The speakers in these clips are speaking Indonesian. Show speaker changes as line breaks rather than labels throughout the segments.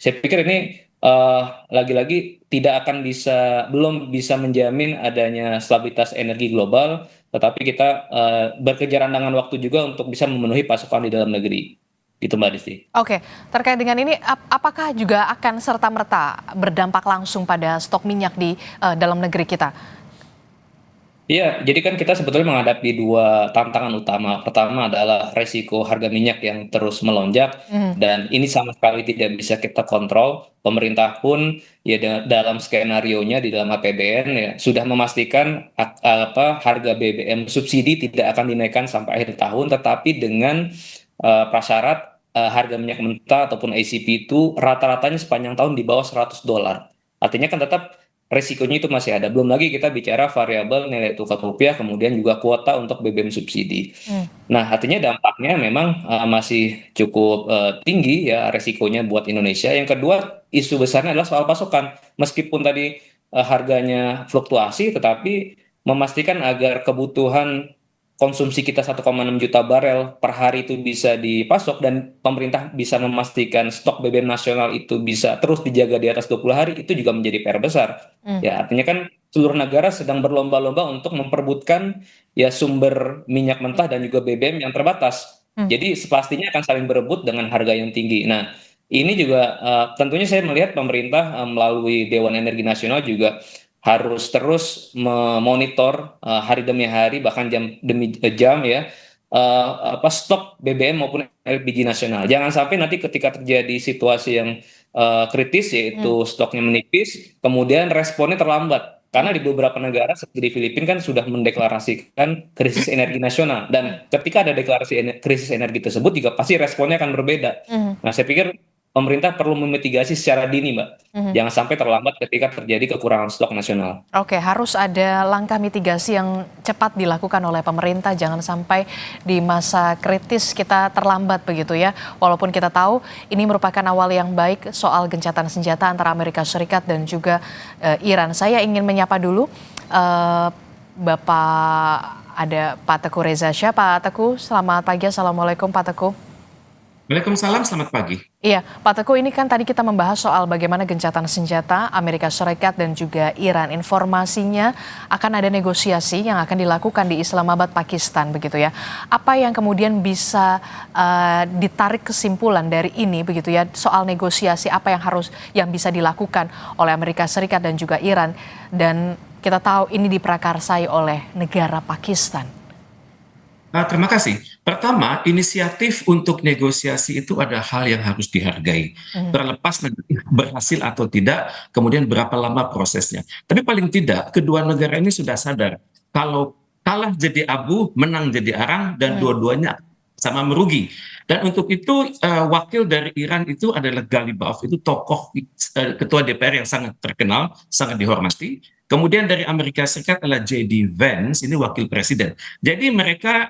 Saya pikir ini lagi-lagi tidak akan belum bisa menjamin adanya stabilitas energi global, tetapi kita berkejaran dengan waktu juga untuk bisa memenuhi pasokan di dalam negeri. Gitu Mbak Disti.
Oke, terkait dengan ini, apakah juga akan serta-merta berdampak langsung pada stok minyak di dalam negeri kita?
Iya, jadi kan kita sebetulnya menghadapi dua tantangan utama. Pertama adalah resiko harga minyak yang terus melonjak,
Mhm.
dan ini sama sekali tidak bisa kita kontrol. Pemerintah pun ya dalam skenario-nya di dalam APBN ya sudah memastikan harga BBM subsidi tidak akan dinaikkan sampai akhir tahun, tetapi dengan prasyarat harga minyak mentah ataupun ACP itu rata-ratanya sepanjang tahun di bawah $100. Artinya kan tetap resikonya itu masih ada. Belum lagi kita bicara variabel nilai tukar rupiah, kemudian juga kuota untuk BBM subsidi.
Hmm.
Nah, artinya dampaknya memang masih cukup tinggi ya resikonya buat Indonesia. Yang kedua, isu besarnya adalah soal pasokan. Meskipun tadi harganya fluktuasi, tetapi memastikan agar kebutuhan konsumsi kita 1,6 juta barel per hari itu bisa dipasok dan pemerintah bisa memastikan stok BBM nasional itu bisa terus dijaga di atas 20 hari, itu juga menjadi PR besar.
Hmm.
Ya, artinya kan seluruh negara sedang berlomba-lomba untuk memperebutkan ya sumber minyak mentah dan juga BBM yang terbatas.
Hmm.
Jadi pastinya akan saling berebut dengan harga yang tinggi. Nah, ini juga tentunya saya melihat pemerintah melalui Dewan Energi Nasional juga harus terus memonitor hari demi hari bahkan jam demi jam ya stok BBM maupun LPG nasional. Jangan sampai nanti ketika terjadi situasi yang kritis
Hmm.
yaitu stoknya menipis, kemudian responnya terlambat. Karena
Hmm.
di beberapa negara seperti di Filipina kan sudah mendeklarasikan krisis energi nasional,
Hmm.
dan ketika ada deklarasi krisis energi tersebut juga pasti responnya akan berbeda.
Hmm.
Nah, saya pikir pemerintah perlu memitigasi secara dini, Mbak.
Hmm.
Jangan sampai terlambat ketika terjadi kekurangan stok nasional.
Oke, harus ada langkah mitigasi yang cepat dilakukan oleh pemerintah. Jangan sampai di masa kritis kita terlambat begitu ya. Walaupun kita tahu ini merupakan awal yang baik soal gencatan senjata antara Amerika Serikat dan juga Iran. Saya ingin menyapa dulu eh, Bapak, ada Pak Teguh Reza Shah. Pak Teguh, selamat pagi. Assalamualaikum Pak Teguh.
Waalaikumsalam, selamat pagi.
Iya, Pak Teguh, ini kan tadi kita membahas soal bagaimana gencatan senjata Amerika Serikat dan juga Iran. Informasinya akan ada negosiasi yang akan dilakukan di Islamabad, Pakistan, begitu ya. Apa yang kemudian bisa ditarik kesimpulan dari ini, begitu ya, soal negosiasi apa yang bisa dilakukan oleh Amerika Serikat dan juga Iran. Dan kita tahu ini diprakarsai oleh negara Pakistan.
Terima kasih. Pertama, inisiatif untuk negosiasi itu ada hal yang harus dihargai.
Mhm.
Terlepas nanti berhasil atau tidak, kemudian berapa lama prosesnya. Tapi paling tidak, kedua negara ini sudah sadar kalau kalah jadi abu, menang jadi arang, dan
Mhm.
dua-duanya sama merugi. Dan untuk itu, wakil dari Iran itu adalah Ghalibaf, itu tokoh ketua DPR yang sangat terkenal, sangat dihormati. Kemudian dari Amerika Serikat adalah J.D. Vance, ini wakil presiden. Jadi mereka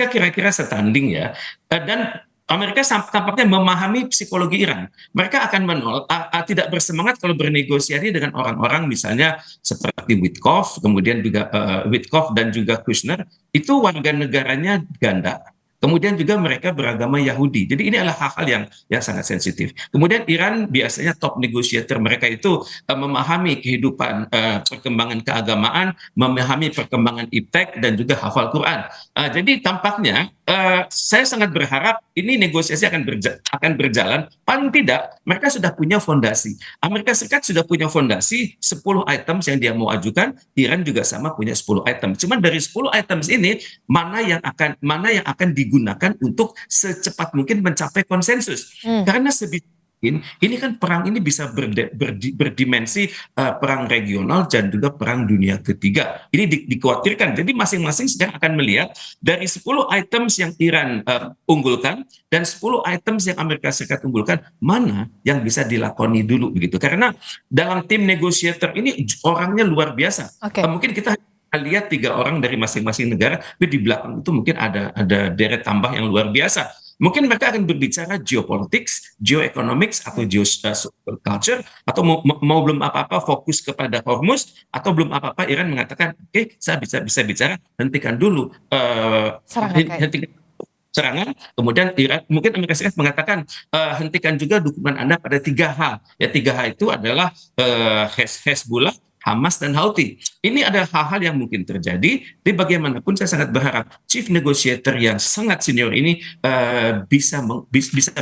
kira-kira setanding ya. Dan Amerika tampaknya memahami psikologi Iran. Mereka akan menolak, tidak bersemangat kalau bernegosiasi dengan orang-orang misalnya seperti Witkoff, kemudian juga Witkoff dan juga Kushner, itu warga negaranya ganda. Kemudian juga mereka beragama Yahudi. Jadi ini adalah hal-hal yang sangat sensitif. Kemudian Iran biasanya top negotiator mereka itu memahami kehidupan, perkembangan keagamaan, memahami perkembangan iptek dan juga hafal Quran. Jadi tampaknya saya sangat berharap ini negosiasi akan berjalan. Paling tidak mereka sudah punya fondasi. Amerika Serikat sudah punya fondasi 10 items yang dia mau ajukan, Iran juga sama punya 10 item. Cuman dari 10 items ini mana yang akan digunakan untuk secepat mungkin mencapai konsensus.
Hmm.
Karena sebisa mungkin ini kan perang ini bisa berdimensi perang regional dan juga perang dunia ketiga. Ini dikhawatirkan. Jadi masing-masing sedang akan melihat dari 10 items yang Iran unggulkan dan 10 items yang Amerika Serikat unggulkan, mana yang bisa dilakoni dulu begitu. Karena dalam tim negotiator ini orangnya luar biasa.
Oke.
Mungkin kita lihat 3 orang dari masing-masing negara, tapi di belakang itu mungkin ada deret tambah yang luar biasa. Mungkin mereka akan berbicara geopolitics, geoeconomics, atau culture, atau mau belum apa-apa fokus kepada Hormuz, atau belum apa-apa Iran mengatakan, oke, saya bisa bicara, hentikan dulu,
Serangan kayak.
hentikan serangan, kemudian Iran, mungkin Amerika Serikat mengatakan hentikan juga dukungan Anda pada 3H. Ya 3H itu adalah Hezbollah, Hamas dan Houthi. Ini adalah hal-hal yang mungkin terjadi. Tapi bagaimanapun saya sangat berharap chief negotiator yang sangat senior ini bisa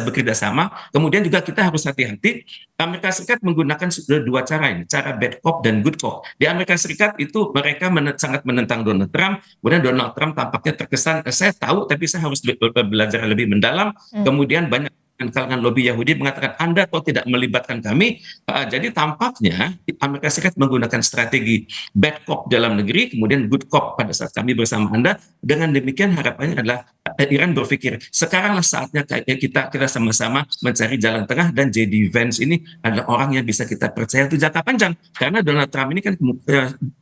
bekerja sama. Kemudian juga kita harus hati-hati. Amerika Serikat menggunakan dua cara ini, cara bad cop dan good cop. Di Amerika Serikat itu mereka sangat menentang Donald Trump. Kemudian Donald Trump tampaknya terkesan saya tahu tapi saya harus belajar lebih mendalam. Kemudian banyak kalangan lobi Yahudi mengatakan Anda kok tidak melibatkan kami. Jadi tampaknya Amerika Serikat menggunakan strategi bad cop dalam negeri, kemudian good cop pada saat kami bersama Anda. Dengan demikian harapannya adalah Iran berpikir sekaranglah saatnya kita sama-sama mencari jalan tengah, dan JD Vance ini adalah orang yang bisa kita percaya untuk jangka panjang, karena Donald Trump ini kan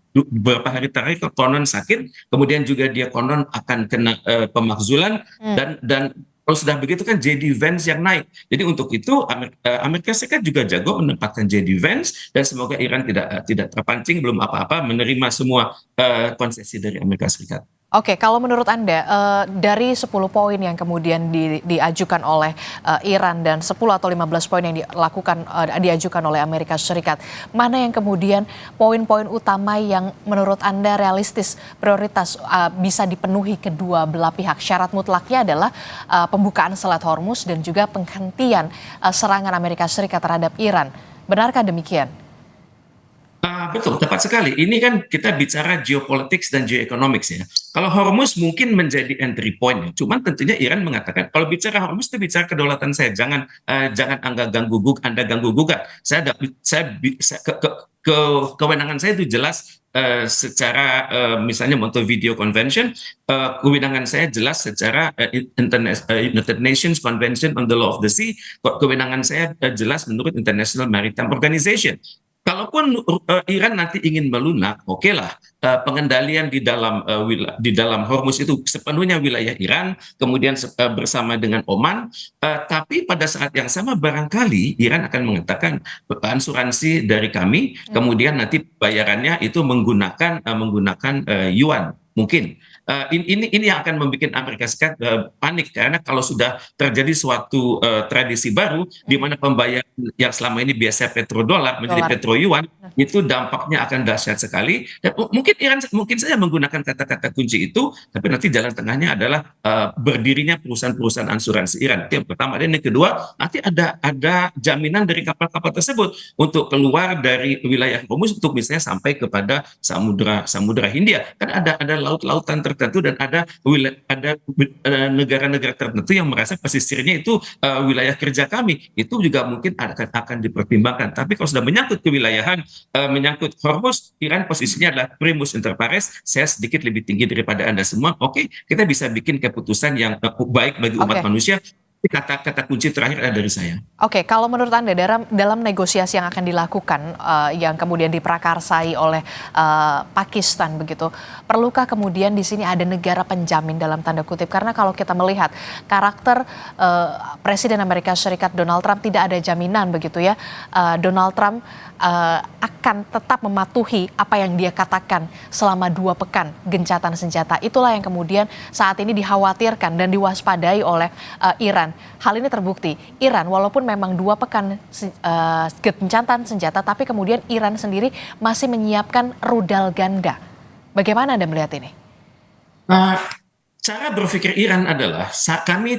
beberapa hari terakhir konon sakit, kemudian juga dia konon akan kena pemakzulan, dan kalau sudah begitu kan JD Vance yang naik. Jadi untuk itu Amerika Serikat juga jago menempatkan JD Vance, dan semoga Iran tidak terpancing belum apa-apa menerima semua konsesi dari Amerika Serikat.
Oke, kalau menurut Anda, dari 10 poin yang kemudian diajukan oleh Iran dan 10 atau 15 poin yang diajukan oleh Amerika Serikat, mana yang kemudian poin-poin utama yang menurut Anda realistis, prioritas bisa dipenuhi kedua belah pihak? Syarat mutlaknya adalah pembukaan Selat Hormuz dan juga penghentian serangan Amerika Serikat terhadap Iran. Benarkah demikian?
Betul, tepat sekali. Ini kan kita bicara geopolitics dan geoeconomics ya. Kalau Hormuz mungkin menjadi entry point ya. Cuman tentunya Iran mengatakan kalau bicara Hormuz itu bicara kedaulatan saya. Jangan Anda ganggu gugat. Kewenangan saya itu jelas secara misalnya Montevideo Convention, kewenangan saya jelas secara United Nations Convention on the Law of the Sea, kewenangan saya jelas menurut International Maritime Organization. Kalaupun Iran nanti ingin melunak, oke lah, pengendalian di dalam Hormuz itu sepenuhnya wilayah Iran, kemudian bersama dengan Oman, tapi pada saat yang sama barangkali Iran akan mengatakan asuransi dari kami, kemudian nanti bayarannya itu menggunakan yuan. Mungkin ini yang akan membuat Amerika Serikat panik, karena kalau sudah terjadi suatu tradisi baru di mana pembayaran yang selama ini biasa petrodolar menjadi petro-yuan, itu dampaknya akan dahsyat sekali. Dan mungkin Iran mungkin saja menggunakan kata-kata kunci itu, tapi nanti jalan tengahnya adalah berdirinya perusahaan-perusahaan asuransi Iran. Itu yang pertama. Dan yang kedua, nanti ada jaminan dari kapal-kapal tersebut untuk keluar dari wilayah Hormuz untuk misalnya sampai kepada Samudra Hindia. Kan ada laut-lautan tertentu, dan ada negara-negara tertentu yang merasa pesisirnya itu wilayah kerja kami. Itu juga mungkin akan dipertimbangkan. Tapi kalau sudah menyangkut kewilayahan, menyangkut Hormuz, Iran posisinya adalah primus inter pares, saya sedikit lebih tinggi daripada Anda semua. Oke, kita bisa bikin keputusan yang baik bagi umat manusia. Kata kunci terakhir ada dari saya.
Oke, kalau menurut Anda dalam negosiasi yang akan dilakukan yang kemudian diprakarsai oleh Pakistan begitu, perlukah kemudian di sini ada negara penjamin dalam tanda kutip? Karena kalau kita melihat karakter Presiden Amerika Serikat Donald Trump, tidak ada jaminan begitu ya. Donald Trump akan tetap mematuhi apa yang dia katakan selama 2 pekan gencatan senjata. Itulah yang kemudian saat ini dikhawatirkan dan diwaspadai oleh Iran. Hal ini terbukti. Iran walaupun memang 2 pekan gencatan senjata, tapi kemudian Iran sendiri masih menyiapkan rudal ganda. Bagaimana Anda melihat ini?
Cara berpikir Iran adalah kami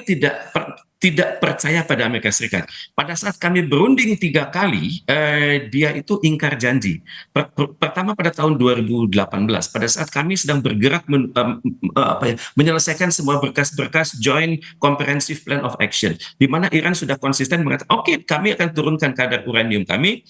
tidak percaya pada Amerika Serikat. Pada saat kami berunding 3 kali, dia itu ingkar janji. Pertama pada tahun 2018, pada saat kami sedang bergerak menyelesaikan semua berkas-berkas Joint Comprehensive Plan of Action, di mana Iran sudah konsisten mengatakan, oke, kami akan turunkan kadar uranium kami,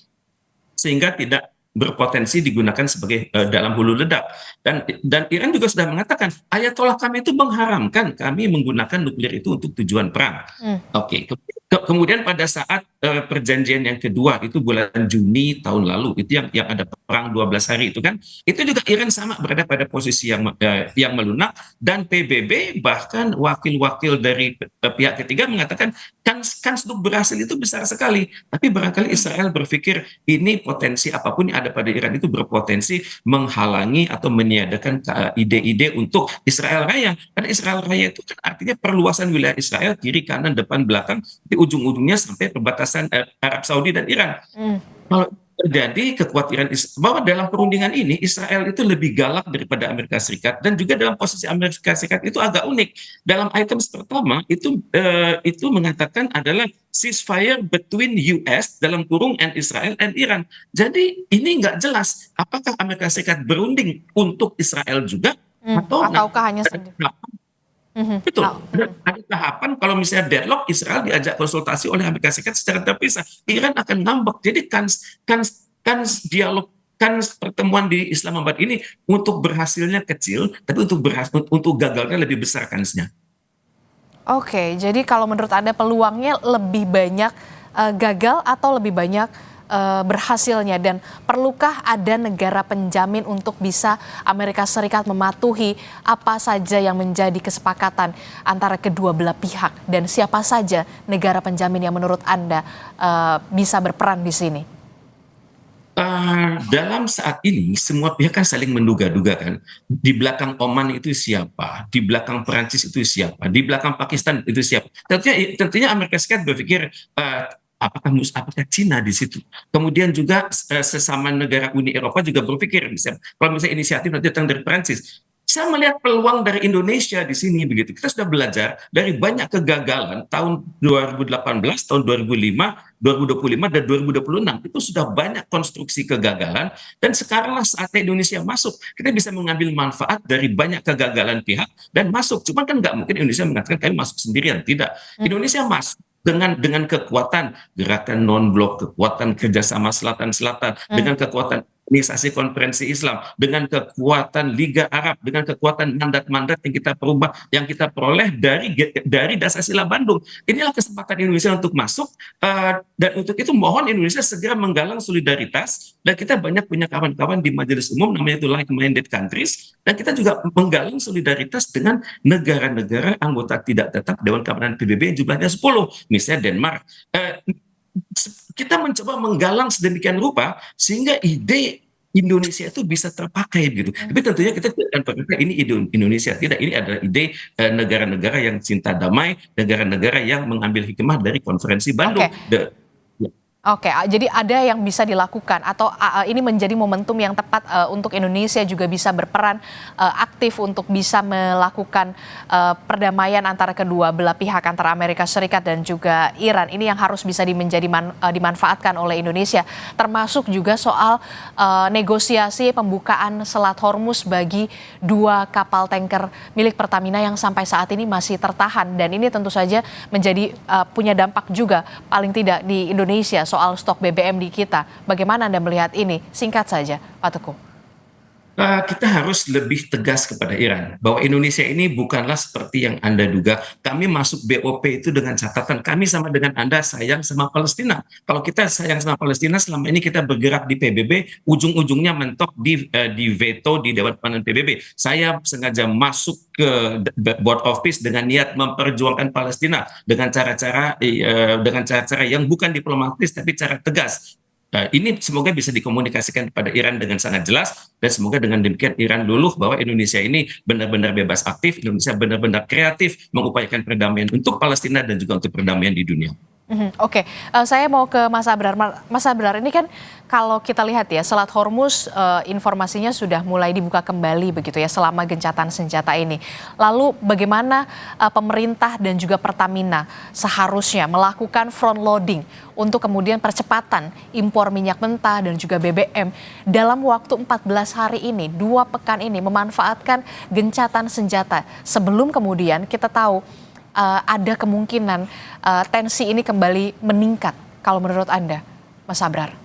sehingga tidak berpotensi digunakan sebagai dalam hulu ledak, dan Iran juga sudah mengatakan Ayatollah kami itu mengharamkan kami menggunakan nuklir itu untuk tujuan perang. Oke. Kemudian pada saat perjanjian yang kedua itu bulan Juni tahun lalu, itu yang ada perang 12 hari itu kan, itu juga Iran sama berada pada posisi yang melunak, dan PBB bahkan wakil-wakil dari pihak ketiga mengatakan kans untuk berhasil itu besar sekali, tapi barangkali Israel berpikir ini potensi apapun yang ada pada Iran itu berpotensi menghalangi atau meniadakan ide-ide untuk Israel Raya, karena Israel Raya itu kan artinya perluasan wilayah Israel kiri kanan depan belakang di ujung-ujungnya sampai perbatasan Arab Saudi dan Iran.
Hmm.
Kalau terjadi kekhawatiran bahwa dalam perundingan ini Israel itu lebih galak daripada Amerika Serikat, dan juga dalam posisi Amerika Serikat itu agak unik. Dalam items pertama itu mengatakan adalah ceasefire between US dalam kurung and Israel and Iran. Jadi ini nggak jelas apakah Amerika Serikat berunding untuk Israel juga atau
Ataukah hanya sendiri?
betul.
Nah,
Ada tahapan kalau misalnya deadlock, Israel diajak konsultasi oleh Amerika Serikat secara terpisah. Iran akan ngambek. Jadi kans dialog, kans pertemuan di Islamabad ini untuk berhasilnya kecil, tapi untuk gagalnya lebih besar kansnya.
Oke, jadi kalau menurut Anda peluangnya lebih banyak gagal atau lebih banyak berhasilnya, dan perlukah ada negara penjamin untuk bisa Amerika Serikat mematuhi apa saja yang menjadi kesepakatan antara kedua belah pihak, dan siapa saja negara penjamin yang menurut Anda bisa berperan di sini?
Dalam saat ini semua pihak kan saling menduga-duga kan. Di belakang Oman itu siapa, di belakang Perancis itu siapa, di belakang Pakistan itu siapa. Tentunya Amerika Serikat berpikir apakah Cina di situ. Kemudian juga sesama negara Uni Eropa juga berpikir, kalau misalnya inisiatif nanti datang dari Perancis. Saya melihat peluang dari Indonesia di sini begitu. Kita sudah belajar dari banyak kegagalan tahun 2018, tahun 2005, 2025 dan 2026. Itu sudah banyak konstruksi kegagalan, dan sekaranglah saatnya Indonesia masuk. Kita bisa mengambil manfaat dari banyak kegagalan pihak dan masuk. Cuma kan nggak mungkin Indonesia mengatakan kami masuk sendirian. Tidak. Indonesia masuk dengan kekuatan gerakan non-blok, kekuatan kerjasama Selatan-Selatan, dengan kekuatan Organisasi Konferensi Islam, dengan kekuatan Liga Arab, dengan kekuatan mandat-mandat yang kita peroleh dari Dasar-Sila Bandung. Inilah kesempatan Indonesia untuk masuk, dan untuk itu mohon Indonesia segera menggalang solidaritas, dan kita banyak punya kawan-kawan di Majelis Umum namanya itu like-minded countries, dan kita juga menggalang solidaritas dengan negara-negara anggota tidak tetap Dewan Keamanan PBB yang jumlahnya 10, misalnya Denmark. Kita mencoba menggalang sedemikian rupa sehingga ide Indonesia itu bisa terpakai gitu. Tapi tentunya kita tidak akan pakai ini ide Indonesia, tidak, ini adalah ide negara-negara yang cinta damai, negara-negara yang mengambil hikmah dari Konferensi Bandung.
Oke, jadi ada yang bisa dilakukan atau ini menjadi momentum yang tepat untuk Indonesia juga bisa berperan aktif untuk bisa melakukan perdamaian antara kedua belah pihak, antara Amerika Serikat dan juga Iran. Ini yang harus bisa dimanfaatkan oleh Indonesia, termasuk juga soal negosiasi pembukaan Selat Hormuz bagi 2 kapal tanker milik Pertamina yang sampai saat ini masih tertahan, dan ini tentu saja menjadi punya dampak juga paling tidak di Indonesia soal stok BBM di kita. Bagaimana Anda melihat ini? Singkat saja, Pak Teguh.
Kita harus lebih tegas kepada Iran bahwa Indonesia ini bukanlah seperti yang Anda duga. Kami masuk BOP itu dengan catatan kami sama dengan Anda sayang sama Palestina. Kalau kita sayang sama Palestina, selama ini kita bergerak di PBB, ujung-ujungnya mentok di veto di Dewan Keamanan PBB. Saya sengaja masuk ke Board of Peace dengan niat memperjuangkan Palestina dengan cara-cara yang bukan diplomatis tapi cara tegas. Ini semoga bisa dikomunikasikan kepada Iran dengan sangat jelas, dan semoga dengan demikian Iran luluh bahwa Indonesia ini benar-benar bebas aktif, Indonesia benar-benar kreatif mengupayakan perdamaian untuk Palestina dan juga untuk perdamaian di dunia.
Oke, saya mau ke Mas Abrar. Mas Abrar, ini kan kalau kita lihat ya, Selat Hormuz informasinya sudah mulai dibuka kembali begitu ya selama gencatan senjata ini. Lalu bagaimana pemerintah dan juga Pertamina seharusnya melakukan front loading untuk kemudian percepatan impor minyak mentah dan juga BBM dalam waktu 14 hari ini, 2 pekan ini, memanfaatkan gencatan senjata sebelum kemudian kita tahu ada kemungkinan tensi ini kembali meningkat, kalau menurut Anda, Mas Abrar?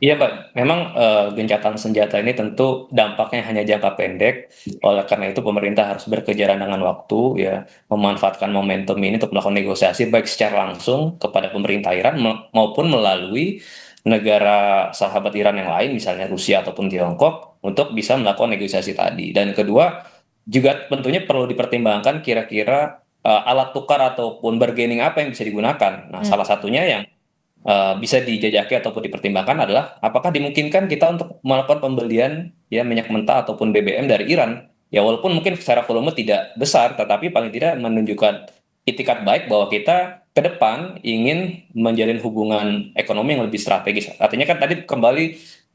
Iya, Pak. Memang gencatan senjata ini tentu dampaknya hanya jangka pendek. Oleh karena itu, pemerintah harus berkejaran dengan waktu, ya, memanfaatkan momentum ini untuk melakukan negosiasi baik secara langsung kepada pemerintah Iran maupun melalui negara sahabat Iran yang lain, misalnya Rusia ataupun Tiongkok, untuk bisa melakukan negosiasi tadi. Dan kedua, juga tentunya perlu dipertimbangkan kira-kira alat tukar ataupun bargaining apa yang bisa digunakan. Nah,
Hmm.
salah satunya yang bisa dijajaki ataupun dipertimbangkan adalah apakah dimungkinkan kita untuk melakukan pembelian ya minyak mentah ataupun BBM dari Iran. Ya walaupun mungkin secara volume tidak besar, tetapi paling tidak menunjukkan itikat baik bahwa kita ke depan ingin menjalin hubungan ekonomi yang lebih strategis. Artinya kan tadi kembali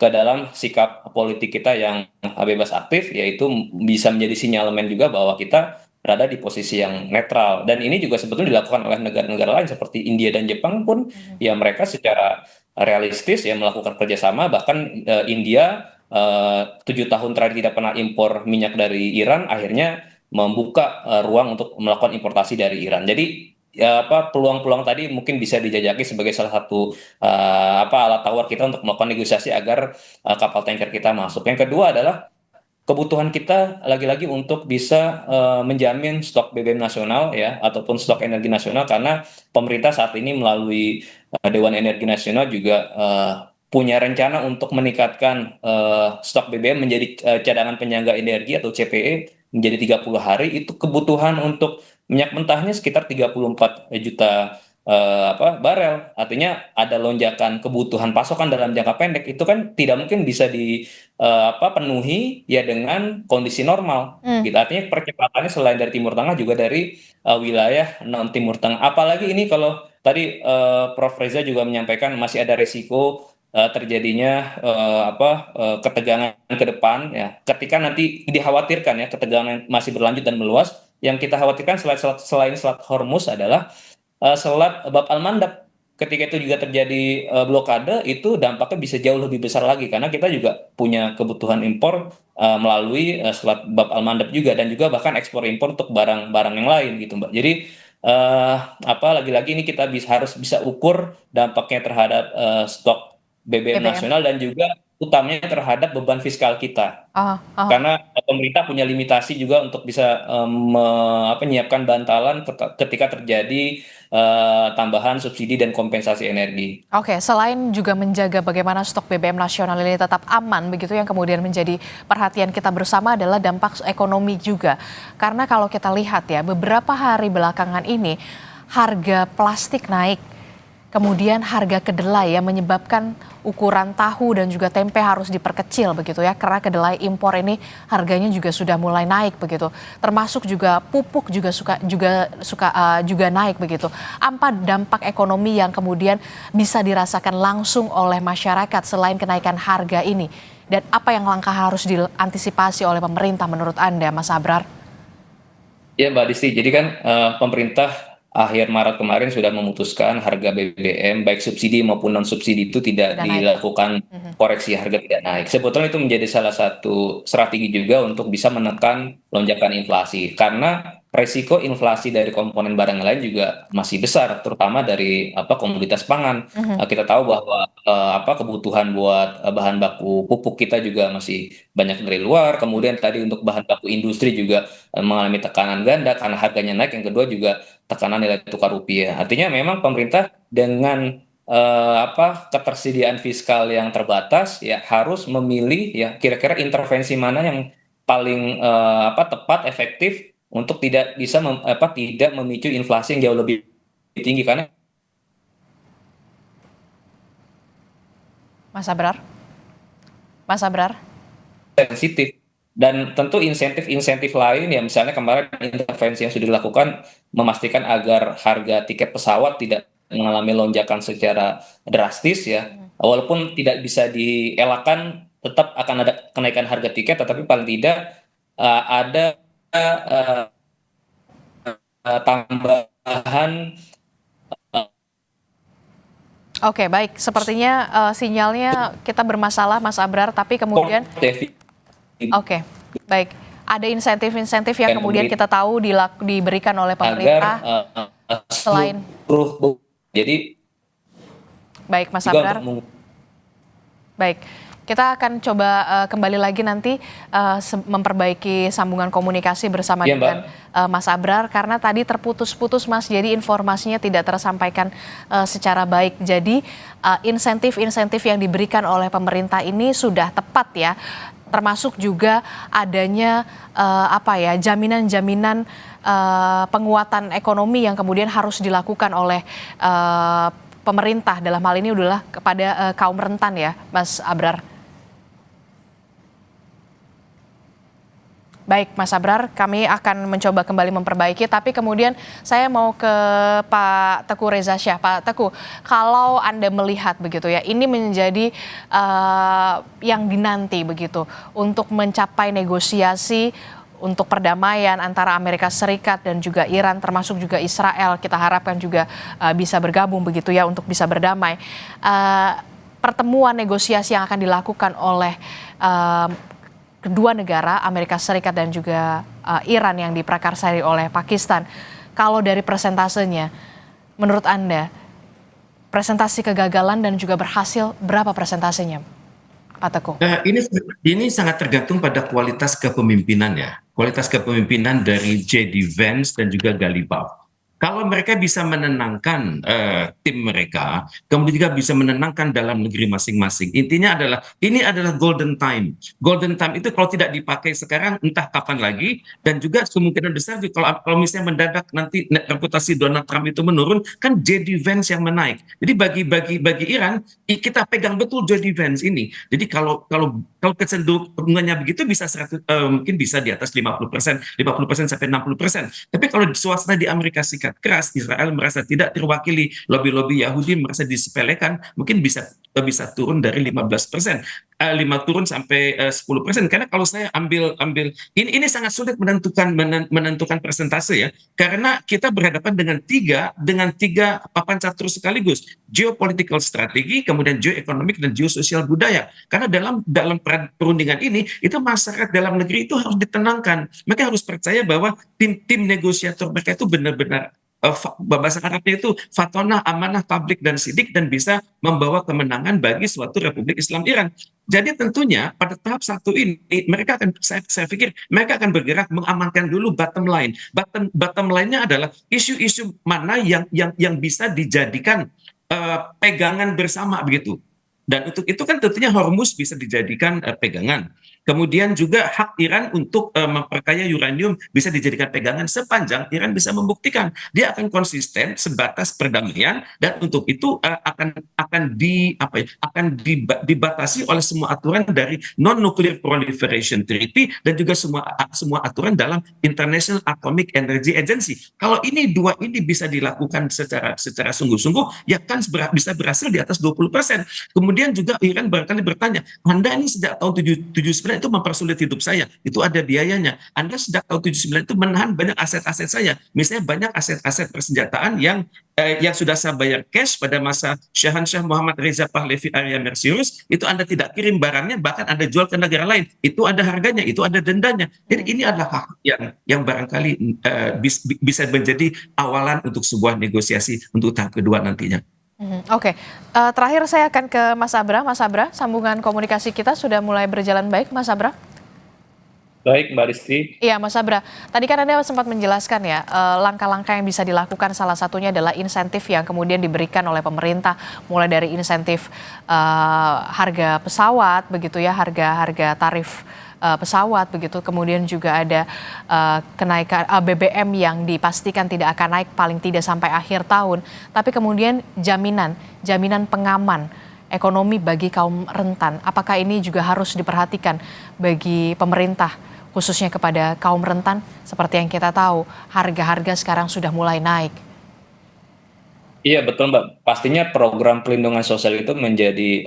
ke dalam sikap politik kita yang bebas aktif, yaitu bisa menjadi sinyalemen juga bahwa kita berada di posisi yang netral. Dan ini juga sebetulnya dilakukan oleh negara-negara lain seperti India dan Jepang pun
Mhm.
ya mereka secara realistis ya melakukan kerjasama. Bahkan India 7 tahun terakhir tidak pernah impor minyak dari Iran, akhirnya membuka ruang untuk melakukan importasi dari Iran. Jadi ya apa peluang-peluang tadi mungkin bisa dijajaki sebagai salah satu apa alat tawar kita untuk melakukan negosiasi agar kapal tanker kita masuk. Yang kedua adalah kebutuhan kita lagi-lagi untuk bisa menjamin stok BBM nasional ya ataupun stok energi nasional, karena pemerintah saat ini melalui Dewan Energi Nasional juga punya rencana untuk meningkatkan stok BBM menjadi cadangan penyangga energi atau CPE menjadi 30 hari. Itu kebutuhan untuk minyak mentahnya sekitar 34 juta apa barel. Artinya ada lonjakan kebutuhan pasokan dalam jangka pendek, itu kan tidak mungkin bisa apa penuhi ya dengan kondisi normal
Hmm.
gitu. Artinya percepatannya selain dari Timur Tengah juga dari wilayah non Timur Tengah. Apalagi ini kalau tadi Prof Reza juga menyampaikan masih ada resiko terjadinya apa ketegangan ke depan ya. Ketika nanti dikhawatirkan ya ketegangan masih berlanjut dan meluas, yang kita khawatirkan selain Selat Hormuz adalah Selat Bab al-Mandab. Ketika itu juga terjadi blokade, itu dampaknya bisa jauh lebih besar lagi karena kita juga punya kebutuhan impor melalui Selat Bab al-Mandab juga, dan juga bahkan ekspor impor untuk barang-barang yang lain gitu, Mbak. Jadi eh, apa lagi-lagi ini kita harus bisa ukur dampaknya terhadap stok BBM
BBM.
nasional dan juga utamanya terhadap beban fiskal kita.
Ah, ah.
Karena pemerintah punya limitasi juga untuk bisa menyiapkan bantalan ketika terjadi tambahan subsidi dan kompensasi energi.
Oke, selain juga menjaga bagaimana stok BBM nasional ini tetap aman, begitu yang kemudian menjadi perhatian kita bersama adalah dampak ekonomi juga. Karena kalau kita lihat ya, beberapa hari belakangan ini harga plastik naik, kemudian harga kedelai yang menyebabkan ukuran tahu dan juga tempe harus diperkecil begitu ya, karena kedelai impor ini harganya juga sudah mulai naik begitu. Termasuk juga pupuk juga naik begitu. Apa dampak ekonomi yang kemudian bisa dirasakan langsung oleh masyarakat selain kenaikan harga ini? Dan apa yang langkah harus diantisipasi oleh pemerintah menurut Anda, Mas Abrar?
Ya, Mbak Disti, jadi kan pemerintah akhir Maret kemarin sudah memutuskan harga BBM baik subsidi maupun non subsidi itu tidak
Tidak naik.
dilakukan
Mhm.
koreksi harga tidak naik. Sebetulnya itu menjadi salah satu strategi juga untuk bisa menekan lonjakan inflasi, karena resiko inflasi dari komponen barang lain juga masih besar, terutama dari apa komoditas pangan.
Mhm.
Kita tahu bahwa apa kebutuhan buat bahan baku pupuk kita juga masih banyak dari luar. Kemudian tadi untuk bahan baku industri juga mengalami tekanan ganda karena harganya naik. Yang kedua juga tekanan nilai tukar rupiah. Artinya memang pemerintah dengan apa ketersediaan fiskal yang terbatas ya harus memilih ya kira-kira intervensi mana yang paling apa tepat efektif untuk tidak bisa apa tidak memicu inflasi yang jauh lebih tinggi, karena
Mas Abrar? Mas Abrar?
sensitif. Dan tentu insentif-insentif lain ya misalnya kemarin intervensi yang sudah dilakukan memastikan agar harga tiket pesawat tidak mengalami lonjakan secara drastis ya. Walaupun tidak bisa dielakkan tetap akan ada kenaikan harga tiket, tetapi paling tidak ada uh, tambahan uh,
Oke, baik. Sepertinya sinyalnya kita bermasalah, Mas Abrar. Tapi kemudian,
defisit
oke, baik. Ada insentif-insentif yang kemudian
pemerintah
kita tahu diberikan oleh
agar
pemerintah selain,
seluruh, jadi
baik, Mas
juga untuk
Abrar. Baik, kita akan coba kembali lagi nanti memperbaiki sambungan komunikasi bersama
Iya, Mbak.
dengan Mas Abrar karena tadi terputus-putus Mas, jadi informasinya tidak tersampaikan secara baik. Jadi insentif-insentif yang diberikan oleh pemerintah ini sudah tepat ya, termasuk juga adanya jaminan-jaminan penguatan ekonomi yang kemudian harus dilakukan oleh pemerintah dalam hal ini adalah kepada kaum rentan ya, Mas Abrar. Baik, Mas Abrar, kami akan mencoba kembali memperbaiki, tapi kemudian saya mau ke Pak Teguh Reza Syah. Pak Teguh, kalau Anda melihat begitu ya, ini menjadi yang dinanti begitu untuk mencapai negosiasi untuk perdamaian antara Amerika Serikat dan juga Iran, termasuk juga Israel, kita harapkan juga bisa bergabung begitu ya untuk bisa berdamai. Pertemuan negosiasi yang akan dilakukan oleh kedua negara, Amerika Serikat dan juga Iran yang diprakarsai oleh Pakistan, kalau dari persentasenya, menurut Anda, presentasi kegagalan dan juga berhasil berapa persentasenya, Pak Teguh?
Ini sangat tergantung pada kualitas kepemimpinan ya. Kualitas kepemimpinan dari J.D. Vance dan juga Ghalibaf. Kalau mereka bisa menenangkan tim mereka, kemudian juga bisa menenangkan dalam negeri masing-masing. Intinya adalah ini adalah golden time. Golden time itu kalau tidak dipakai sekarang, entah kapan lagi. Dan juga kemungkinan besar kalau misalnya mendadak nanti reputasi Donald Trump itu menurun, kan J.D. Vance yang menaik. Jadi bagi Iran, kita pegang betul J.D. Vance ini. Jadi kalau kecenderungannya begitu bisa mungkin bisa di atas 50%, 50% sampai 60%. Tapi kalau suasana di Amerika Serikat keras, Israel merasa tidak terwakili, lobby-lobby Yahudi merasa disepelekan, mungkin bisa turun dari 15%. 5 turun sampai 10%. Karena kalau saya ambil ini sangat sulit menentukan persentase ya, karena kita berhadapan dengan tiga papan catur sekaligus, geopolitical strategi, kemudian geoekonomik dan geososial budaya. Karena dalam perundingan ini itu masyarakat dalam negeri itu harus ditenangkan. Mereka harus percaya bahwa tim negosiator mereka itu benar-benar bahasa Arabnya itu fatona, amanah, tablik, dan sidik, dan bisa membawa kemenangan bagi suatu Republik Islam Iran. Jadi tentunya pada tahap satu ini mereka akan, saya pikir mereka akan bergerak mengamankan dulu bottom line. Bottom line-nya adalah isu-isu mana yang bisa dijadikan pegangan bersama begitu. Dan untuk itu kan tentunya Hormuz bisa dijadikan pegangan. Kemudian juga hak Iran untuk memperkaya uranium bisa dijadikan pegangan sepanjang Iran bisa membuktikan dia akan konsisten sebatas perdamaian, dan untuk itu akan dibatasi oleh semua aturan dari non-nuclear proliferation treaty dan juga semua aturan dalam International Atomic Energy Agency. Kalau dua ini bisa dilakukan secara sungguh-sungguh, ya kan bisa berhasil di atas 20%. Kemudian juga Iran barangkali bertanya, Anda ini sejak tahun 79 itu mempersulit hidup saya, itu ada biayanya. Anda sejak tahun 79 itu menahan banyak aset-aset saya, misalnya banyak aset-aset persenjataan yang sudah saya bayar cash pada masa Syahansyah Muhammad Reza Pahlavi Arya Mersius, itu Anda tidak kirim barangnya, bahkan Anda jual ke negara lain, itu ada harganya, itu ada dendanya. Jadi ini adalah hak yang barangkali bisa menjadi awalan untuk sebuah negosiasi untuk tahap kedua nantinya.
Oke. Terakhir saya akan ke Mas Abra. Mas Abra, sambungan komunikasi kita sudah mulai berjalan baik, Mas Abra?
Baik, Mbak Rizky.
Iya, Mas Abra. Tadi kan Anda sempat menjelaskan ya, langkah-langkah yang bisa dilakukan salah satunya adalah insentif yang kemudian diberikan oleh pemerintah, mulai dari insentif harga pesawat, begitu ya, harga tarif pesawat begitu, kemudian juga ada kenaikan BBM yang dipastikan tidak akan naik paling tidak sampai akhir tahun, tapi kemudian jaminan pengaman ekonomi bagi kaum rentan. Apakah ini juga harus diperhatikan bagi pemerintah khususnya kepada kaum rentan? Seperti yang kita tahu, harga-harga sekarang sudah mulai naik.
Iya betul Mbak, pastinya program pelindungan sosial itu menjadi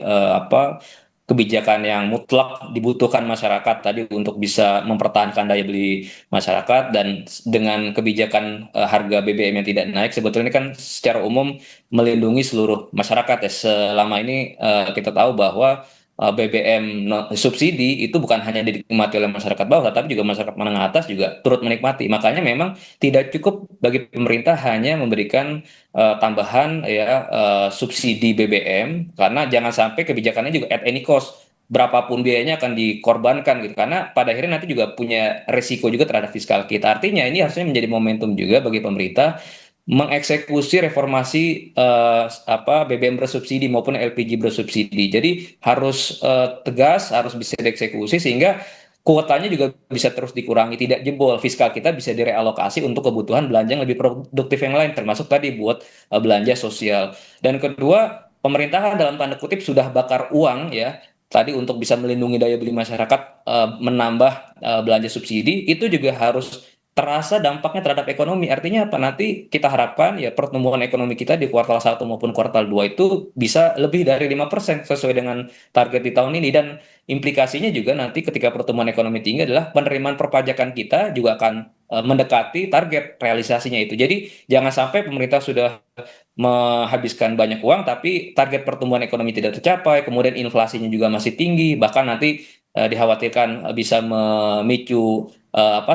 kebijakan yang mutlak dibutuhkan masyarakat tadi untuk bisa mempertahankan daya beli masyarakat, dan dengan kebijakan harga BBM yang tidak naik sebetulnya kan secara umum melindungi seluruh masyarakat ya. Selama ini kita tahu bahwa BBM subsidi itu bukan hanya dinikmati oleh masyarakat bawah, tapi juga masyarakat menengah atas juga turut menikmati. Makanya memang tidak cukup bagi pemerintah hanya memberikan tambahan subsidi BBM, karena jangan sampai kebijakannya juga at any cost. Berapapun biayanya akan dikorbankan gitu, karena pada akhirnya nanti juga punya resiko juga terhadap fiskal kita. Artinya ini harusnya menjadi momentum juga bagi pemerintah mengeksekusi reformasi BBM bersubsidi maupun LPG bersubsidi. Jadi harus tegas, harus bisa dieksekusi sehingga kuotanya juga bisa terus dikurangi, tidak jebol. Fiskal kita bisa direalokasi untuk kebutuhan belanja yang lebih produktif yang lain, termasuk tadi buat belanja sosial. Dan kedua, pemerintah dalam tanda kutip sudah bakar uang ya tadi untuk bisa melindungi daya beli masyarakat, menambah belanja subsidi, itu juga harus terasa dampaknya terhadap ekonomi. Artinya apa? Nanti kita harapkan ya pertumbuhan ekonomi kita di kuartal 1 maupun kuartal 2 itu bisa lebih dari 5% sesuai dengan target di tahun ini. Dan implikasinya juga nanti ketika pertumbuhan ekonomi tinggi adalah penerimaan perpajakan kita juga akan mendekati target realisasinya itu. Jadi jangan sampai pemerintah sudah menghabiskan banyak uang tapi target pertumbuhan ekonomi tidak tercapai, kemudian inflasinya juga masih tinggi, bahkan nanti dikhawatirkan bisa memicu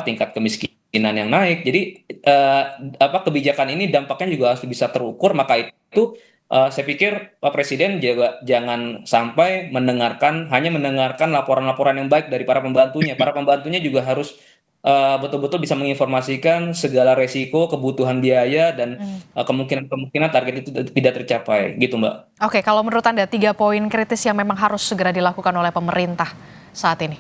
tingkat kemiskinan yang naik. Jadi kebijakan ini dampaknya juga harus bisa terukur. Maka itu saya pikir Pak Presiden juga jangan sampai hanya mendengarkan laporan-laporan yang baik dari para pembantunya. Para pembantunya juga harus betul-betul bisa menginformasikan segala resiko, kebutuhan biaya, dan kemungkinan target itu tidak tercapai, gitu Mbak.
Oke, kalau menurut Anda 3 poin kritis yang memang harus segera dilakukan oleh pemerintah saat ini?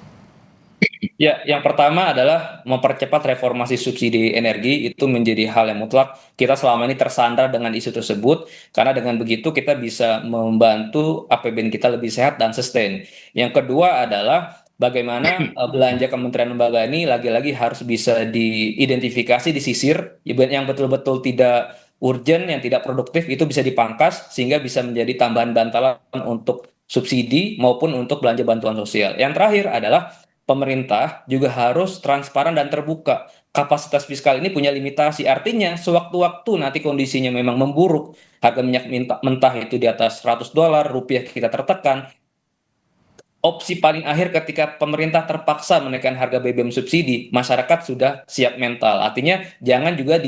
Ya, yang pertama adalah mempercepat reformasi subsidi energi. Itu menjadi hal yang mutlak. Kita selama ini tersandar dengan isu tersebut, karena dengan begitu kita bisa membantu APBN kita lebih sehat dan sustain. Yang kedua adalah bagaimana belanja kementerian lembaga ini lagi-lagi harus bisa diidentifikasi, disisir, yang betul-betul tidak urgent, yang tidak produktif itu bisa dipangkas sehingga bisa menjadi tambahan bantalan untuk subsidi maupun untuk belanja bantuan sosial. Yang terakhir adalah pemerintah juga harus transparan dan terbuka. Kapasitas fiskal ini punya limitasi. Artinya, sewaktu-waktu nanti kondisinya memang memburuk, harga minyak mentah itu di atas $100, rupiah kita tertekan. Opsi paling akhir ketika pemerintah terpaksa menaikkan harga BBM subsidi, masyarakat sudah siap mental. Artinya, jangan juga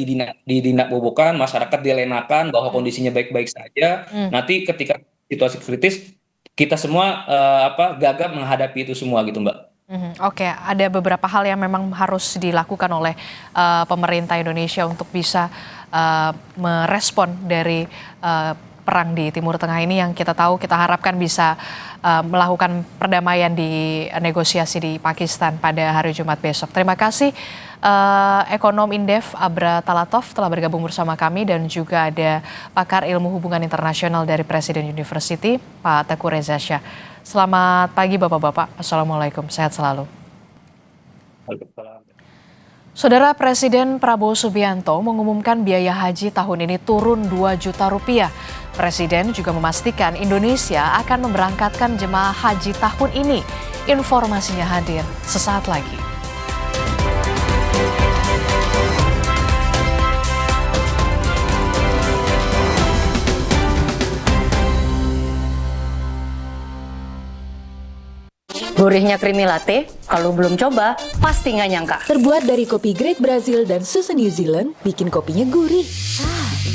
didinakbobokan, masyarakat dilenakan bahwa kondisinya baik-baik saja. Nanti ketika situasi kritis, kita semua gagap menghadapi itu semua gitu, Mbak.
Oke, ada beberapa hal yang memang harus dilakukan oleh pemerintah Indonesia untuk bisa merespon dari perang di Timur Tengah ini, yang kita tahu, kita harapkan bisa melakukan perdamaian di negosiasi di Pakistan pada hari Jumat besok. Terima kasih Ekonom Indef Abra Talatov telah bergabung bersama kami, dan juga ada pakar ilmu hubungan internasional dari Presiden University, Pak Teguh Reza Shah. Selamat pagi Bapak-Bapak, Assalamualaikum, sehat selalu. Saudara, Presiden Prabowo Subianto mengumumkan biaya haji tahun ini turun 2 juta rupiah. Presiden juga memastikan Indonesia akan memberangkatkan jemaah haji tahun ini. Informasinya hadir sesaat lagi.
Gurihnya creamy latte, kalau belum coba, pasti nggak nyangka.
Terbuat dari kopi Great Brazil dan susu New Zealand, bikin kopinya gurih.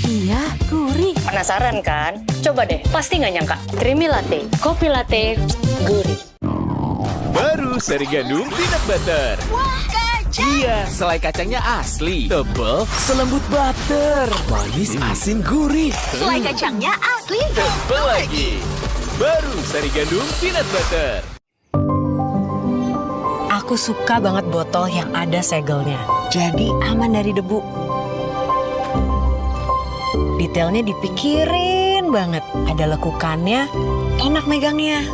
Iya, gurih.
Penasaran kan? Coba deh, pasti nggak nyangka. Creamy latte, kopi latte, gurih.
Baru seri gandum peanut butter.
Wah, kacang!
Iya, selai kacangnya asli. Tebel, selembut butter. Manis, asin, gurih.
Selai kacangnya asli.
Tebel lagi. Baru seri gandum peanut butter.
Aku suka banget botol yang ada segelnya. Jadi aman dari debu. Detailnya dipikirin banget. Ada lekukannya, enak megangnya.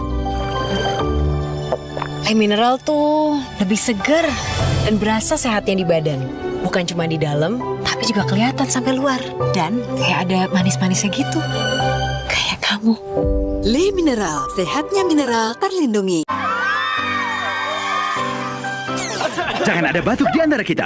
Air mineral tuh lebih seger dan berasa sehatnya di badan. Bukan cuma di dalam, tapi juga kelihatan sampai luar. Dan kayak ada manis-manisnya gitu. Kayak kamu.
Le Mineral, sehatnya mineral terlindungi.
Jangan ada batuk di antara kita.